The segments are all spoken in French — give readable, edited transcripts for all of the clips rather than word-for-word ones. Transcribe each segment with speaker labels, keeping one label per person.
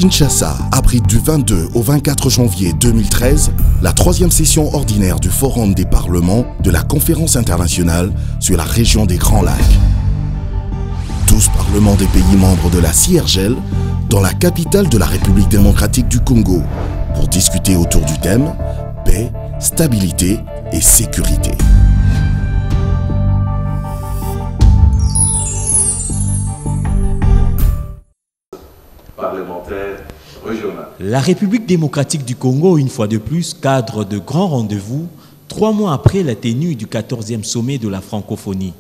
Speaker 1: Kinshasa abrite du 22 au 24 janvier 2013 la troisième session ordinaire du Forum des parlements de la Conférence internationale sur la région des Grands Lacs. 12 parlements des pays membres de la CIRGL dans la capitale de la République démocratique du Congo pour discuter autour du thème paix, stabilité et sécurité.
Speaker 2: La République démocratique du Congo, une fois de plus, cadre de grands rendez-vous 3 mois après la tenue du 14e sommet de la francophonie.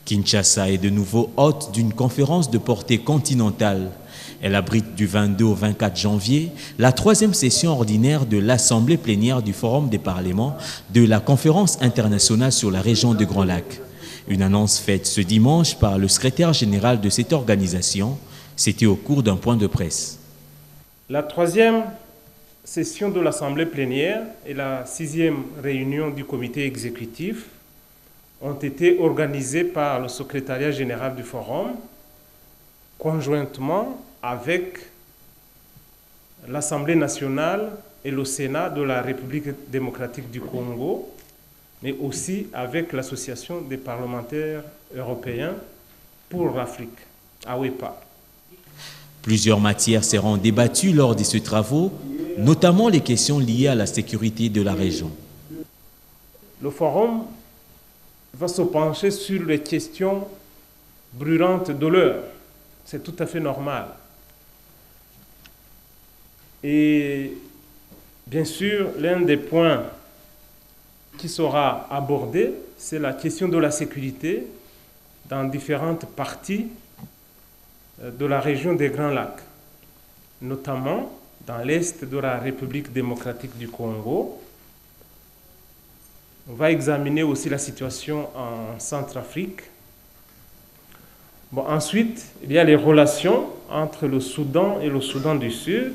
Speaker 2: Kinshasa est de nouveau hôte d'une conférence de portée continentale. Elle abrite du 22 au 24 janvier la 3e session ordinaire de l'Assemblée plénière du Forum des parlements de la Conférence internationale sur la région de Grands Lacs. Une annonce faite ce dimanche par le secrétaire général de cette organisation, c'était au cours d'un point de presse.
Speaker 3: La 3e session de l'Assemblée plénière et la 6e réunion du comité exécutif ont été organisées par le secrétariat général du Forum, conjointement avec l'Assemblée nationale et le Sénat de la République démocratique du Congo, mais aussi avec l'Association des parlementaires européens pour l'Afrique, AWEPA.
Speaker 2: Plusieurs matières seront débattues lors de ces travaux, notamment les questions liées à la sécurité de la région.
Speaker 3: Le forum va se pencher sur les questions brûlantes de l'heure. C'est tout à fait normal. Et bien sûr, l'un des points qui sera abordé, c'est la question de la sécurité dans différentes parties de la région des Grands Lacs, notamment dans l'est de la République démocratique du Congo. On va examiner aussi la situation en Centrafrique. Bon, ensuite, il y a les relations entre le Soudan et le Soudan du Sud.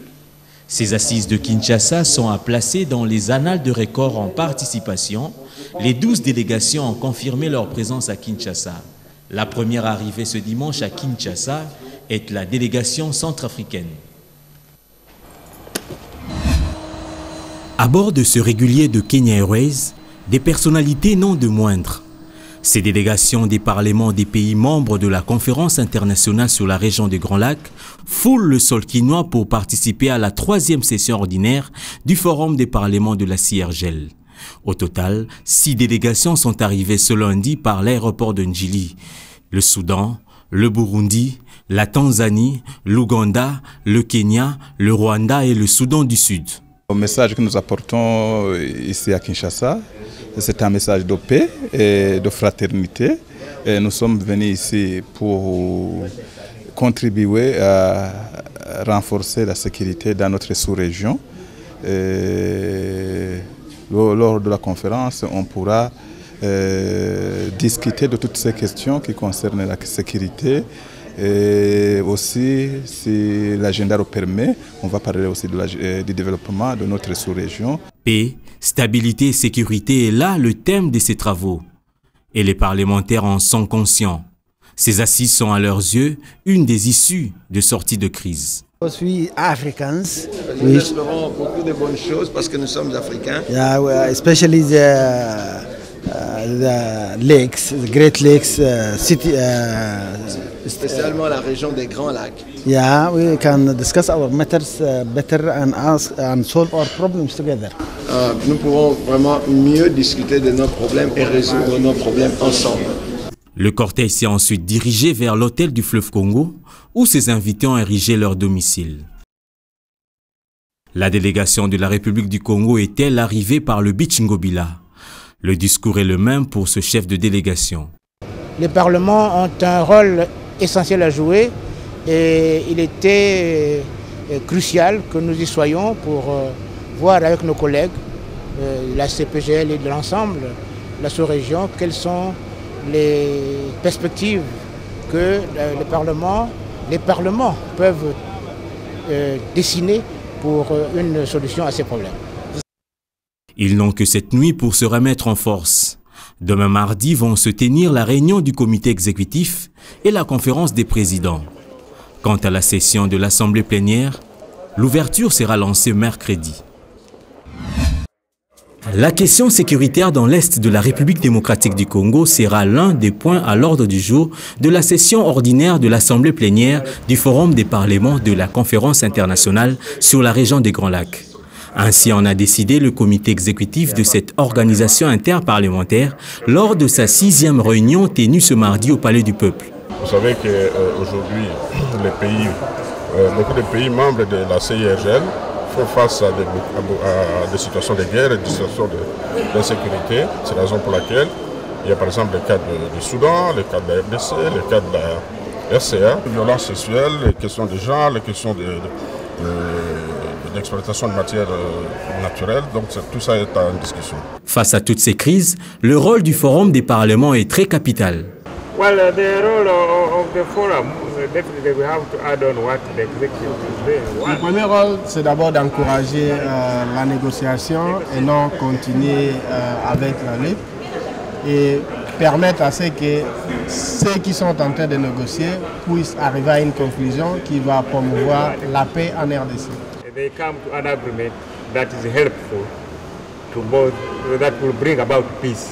Speaker 2: Ces assises de Kinshasa sont à placer dans les annales de record en participation. Les 12 délégations ont confirmé leur présence à Kinshasa. La première arrivée ce dimanche à Kinshasa est la délégation centrafricaine. À bord de ce régulier de Kenya Airways, des personnalités non de moindres. Ces délégations des parlements des pays membres de la Conférence internationale sur la région des Grands Lacs foulent le sol quinois pour participer à la 3e session ordinaire du Forum des parlements de la CIRGL. Au total, 6 délégations sont arrivées ce lundi par l'aéroport de Njili. Le Soudan, le Burundi, la Tanzanie, l'Ouganda, le Kenya, le Rwanda et le Soudan du Sud.
Speaker 4: Le message que nous apportons ici à Kinshasa, c'est un message de paix et de fraternité. Et nous sommes venus ici pour contribuer à renforcer la sécurité dans notre sous-région. Lors de la conférence, on pourra discuter de toutes ces questions qui concernent la sécurité. Et aussi, si l'agenda le permet, on va parler aussi du développement de notre sous-région.
Speaker 2: Paix, stabilité et sécurité est là le thème de ces travaux. Et les parlementaires en sont conscients. Ces assises sont à leurs yeux une des issues de sortie de crise.
Speaker 5: We Africans,
Speaker 6: nous espérons beaucoup de bonnes choses parce que nous sommes africains.
Speaker 5: Yeah, especially the lakes, the Great Lakes city.
Speaker 6: Spécialement la région des Grands Lacs.
Speaker 5: Yeah, we can discuss our matters better and solve our problems together.
Speaker 6: Nous pourrons vraiment mieux discuter de nos problèmes et résoudre nos problèmes ensemble.
Speaker 2: Le cortège s'est ensuite dirigé vers l'hôtel du fleuve Congo, où ses invités ont érigé leur domicile. La délégation de la République du Congo est-elle arrivée par le Beach Ngobila? Le discours est le même pour ce chef de délégation.
Speaker 7: Les parlements ont un rôle essentiel à jouer et il était crucial que nous y soyons pour voir avec nos collègues, la CPGL et de l'ensemble, la sous-région, quelles sont les perspectives que les parlements peuvent dessiner pour une solution à ces problèmes.
Speaker 2: Ils n'ont que cette nuit pour se remettre en force. Demain mardi vont se tenir la réunion du comité exécutif et la conférence des présidents. Quant à la session de l'Assemblée plénière, L'ouverture sera lancée mercredi. La question sécuritaire dans l'Est de la République démocratique du Congo sera l'un des points à l'ordre du jour de la session ordinaire de l'Assemblée plénière du Forum des parlements de la Conférence internationale sur la région des Grands Lacs. Ainsi en a décidé le comité exécutif de cette organisation interparlementaire lors de sa 6e réunion tenue ce mardi au Palais du Peuple.
Speaker 8: Vous savez qu'aujourd'hui, beaucoup de pays membres de la CIRGL font face à des situations de guerre et des situations d'insécurité. C'est la raison pour laquelle il y a par exemple le cas du Soudan, le cas de la RDC, le cas de la RCA, les violences sexuelles, les questions de genre, les questions d'exploitation de matières naturelles. Donc tout ça est en discussion. Face
Speaker 2: à toutes ces crises, le rôle du Forum des parlements est très capital.
Speaker 9: Well, the role of the forum, definitely we have to add on what the executive is doing.
Speaker 10: Le premier rôle, c'est d'abord d'encourager la négociation et non continuer avec la lutte et permettre à ce que ceux qui sont en train de négocier puissent arriver à une conclusion qui va promouvoir la paix en RDC.
Speaker 9: They come to an agreement that is helpful to both, that will bring about peace.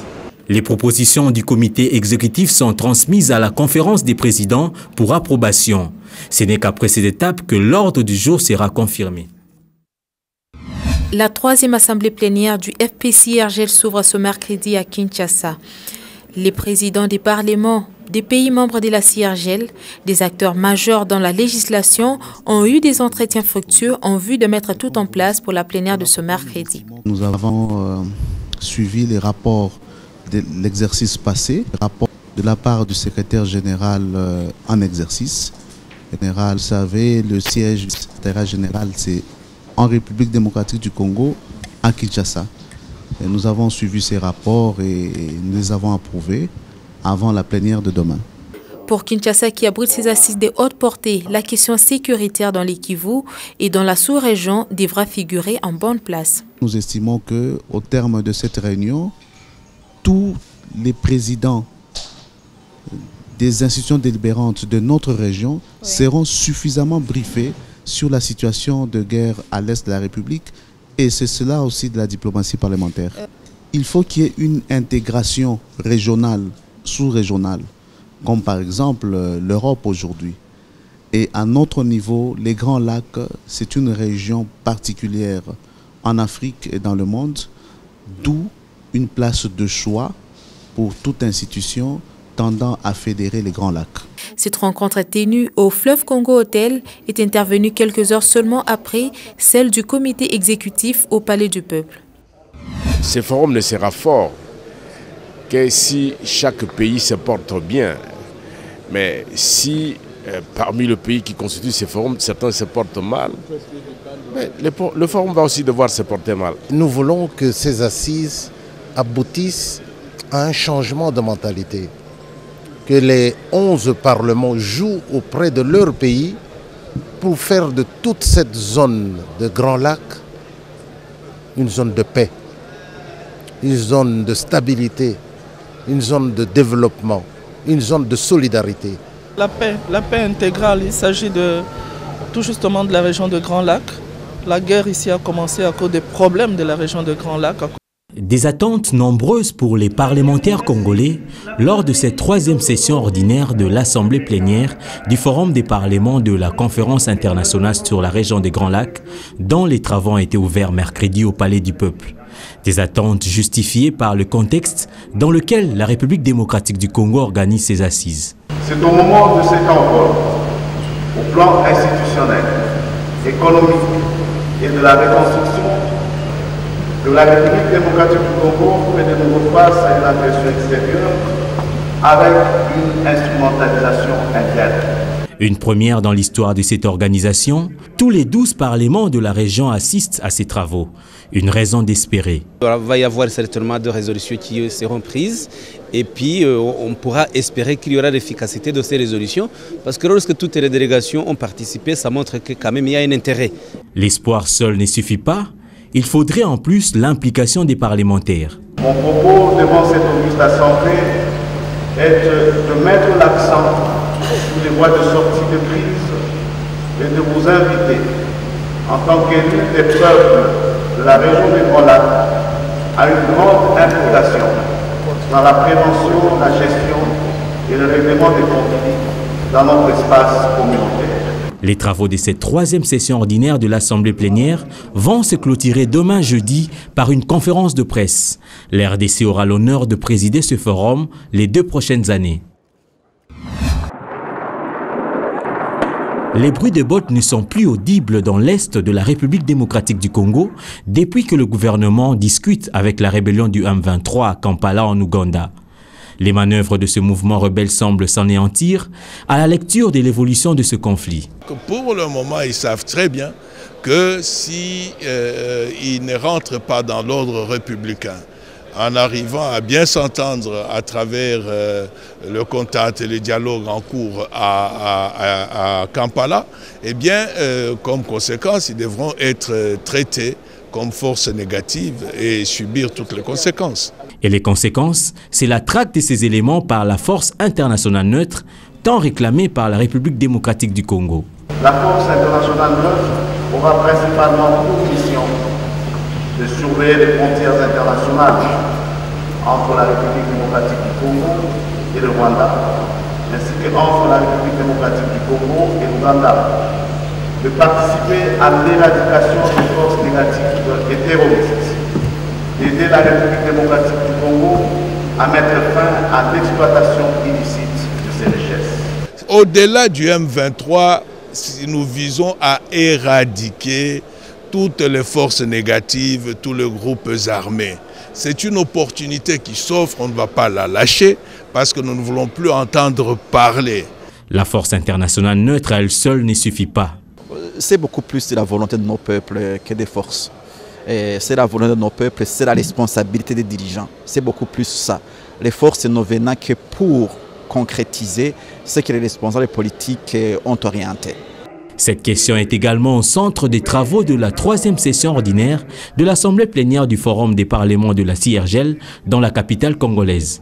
Speaker 2: Les propositions du comité exécutif sont transmises à la conférence des présidents pour approbation. Ce n'est qu'après cette étape que l'ordre du jour sera confirmé.
Speaker 11: La 3e assemblée plénière du FPCRGL s'ouvre ce mercredi à Kinshasa. Les présidents des parlements des pays membres de la CIRGL, des acteurs majeurs dans la législation, ont eu des entretiens fructueux en vue de mettre tout en place pour la plénière de ce mercredi.
Speaker 12: Nous avons suivi les rapports de l'exercice passé, rapport de la part du secrétaire général en exercice. Vous savez, le siège du secrétaire général, c'est en République démocratique du Congo, à Kinshasa. Et nous avons suivi ces rapports et nous les avons approuvés avant la plénière de demain.
Speaker 11: Pour Kinshasa, qui abrite ses assises de haute portée, la question sécuritaire dans les Kivu et dans la sous-région devra figurer en bonne place.
Speaker 12: Nous estimons qu'au terme de cette réunion, tous les présidents des institutions délibérantes de notre région seront suffisamment briefés sur la situation de guerre à l'est de la République, et c'est cela aussi de la diplomatie parlementaire. Il faut qu'il y ait une intégration régionale, sous-régionale, comme par exemple l'Europe aujourd'hui. Et à notre niveau, les Grands Lacs, c'est une région particulière en Afrique et dans le monde, d'où une place de choix pour toute institution tendant à fédérer les Grands Lacs.
Speaker 11: Cette rencontre tenue au Fleuve Congo Hotel est intervenue quelques heures seulement après celle du comité exécutif au Palais du Peuple.
Speaker 13: Ce forum ne sera fort que si chaque pays se porte bien. Mais si parmi les pays qui constituent ce forum, certains se portent mal, le forum va aussi devoir se porter mal.
Speaker 14: Nous voulons que ces assises aboutissent à un changement de mentalité. Que les 11 parlements jouent auprès de leur pays pour faire de toute cette zone de Grands Lacs une zone de paix, une zone de stabilité, une zone de développement, une zone de solidarité.
Speaker 15: La paix intégrale, il s'agit tout justement de la région de Grands Lacs. La guerre ici a commencé à cause des problèmes de la région de Grands Lacs.
Speaker 2: Des attentes nombreuses pour les parlementaires congolais lors de cette 3e session ordinaire de l'Assemblée plénière du Forum des parlements de la Conférence internationale sur la région des Grands Lacs, dont les travaux ont été ouverts mercredi au Palais du Peuple. Des attentes justifiées par le contexte dans lequel la République démocratique du Congo organise ses assises.
Speaker 16: C'est au moment de cet envol, au plan institutionnel, économique et de la reconstruction, que la République démocratique du Congo fait de nouveau face à une agression extérieure avec une instrumentalisation interne.
Speaker 2: Une première dans l'histoire de cette organisation, tous les 12 parlements de la région assistent à ces travaux. Une raison d'espérer.
Speaker 17: Il va y avoir certainement des résolutions qui seront prises et puis on pourra espérer qu'il y aura l'efficacité de ces résolutions parce que lorsque toutes les délégations ont participé, ça montre que quand même il y a un intérêt.
Speaker 2: L'espoir seul ne suffit pas. Il faudrait en plus l'implication des parlementaires.
Speaker 16: Mon propos devant cette auguste assemblée est de mettre l'accent sur les voies de sortie de crise et de vous inviter en tant qu'élu des peuples de la région des Grands Lacs, a une grande implication dans la prévention, la gestion et le règlement des conflits dans notre espace communautaire.
Speaker 2: Les travaux de cette troisième session ordinaire de l'Assemblée plénière vont se clôturer demain jeudi par une conférence de presse. L'RDC aura l'honneur de présider ce forum les 2 prochaines années. Les bruits de bottes ne sont plus audibles dans l'est de la République démocratique du Congo depuis que le gouvernement discute avec la rébellion du M23 à Kampala en Ouganda. Les manœuvres de ce mouvement rebelle semblent s'anéantir à la lecture de l'évolution de ce conflit.
Speaker 18: Pour le moment, ils savent très bien que si ils ne rentrent pas dans l'ordre républicain, en arrivant à bien s'entendre à travers le contact et le dialogue en cours à Kampala, eh bien, comme conséquence, ils devront être traités comme force négative et subir toutes les conséquences.
Speaker 2: Et les conséquences, c'est la traque de ces éléments par la force internationale neutre, tant réclamée par la République démocratique du Congo.
Speaker 16: La force internationale neutre aura principalement pour mission de surveiller les frontières internationales entre la République démocratique du Congo et le Rwanda, ainsi qu'entre la République démocratique du Congo et l'Ouganda, de participer à l'éradication des forces négatives et terroristes, d'aider la République démocratique du Congo à mettre fin à l'exploitation illicite de ses richesses.
Speaker 18: Au-delà du M23, nous visons à éradiquer toutes les forces négatives, tous les groupes armés. C'est une opportunité qui s'offre, on ne va pas la lâcher parce que nous ne voulons plus entendre parler.
Speaker 2: La force internationale neutre à elle seule ne suffit pas.
Speaker 19: C'est beaucoup plus la volonté de nos peuples que des forces. C'est la volonté de nos peuples, c'est la responsabilité des dirigeants. C'est beaucoup plus ça. Les forces ne venant que pour concrétiser ce que les responsables politiques ont orienté.
Speaker 2: Cette question est également au centre des travaux de la 3e session ordinaire de l'Assemblée plénière du Forum des parlements de la CIRGL dans la capitale congolaise.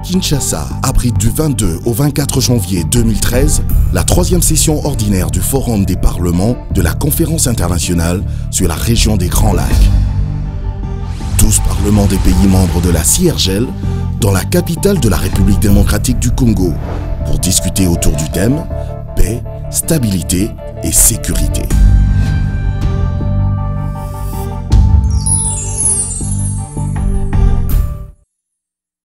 Speaker 1: Kinshasa abrite du 22 au 24 janvier 2013 la 3e session ordinaire du Forum des parlements de la Conférence internationale sur la région des Grands Lacs. 12 parlements des pays membres de la CIRGL dans la capitale de la République démocratique du Congo pour discuter autour du thème « Paix, stabilité et sécurité ».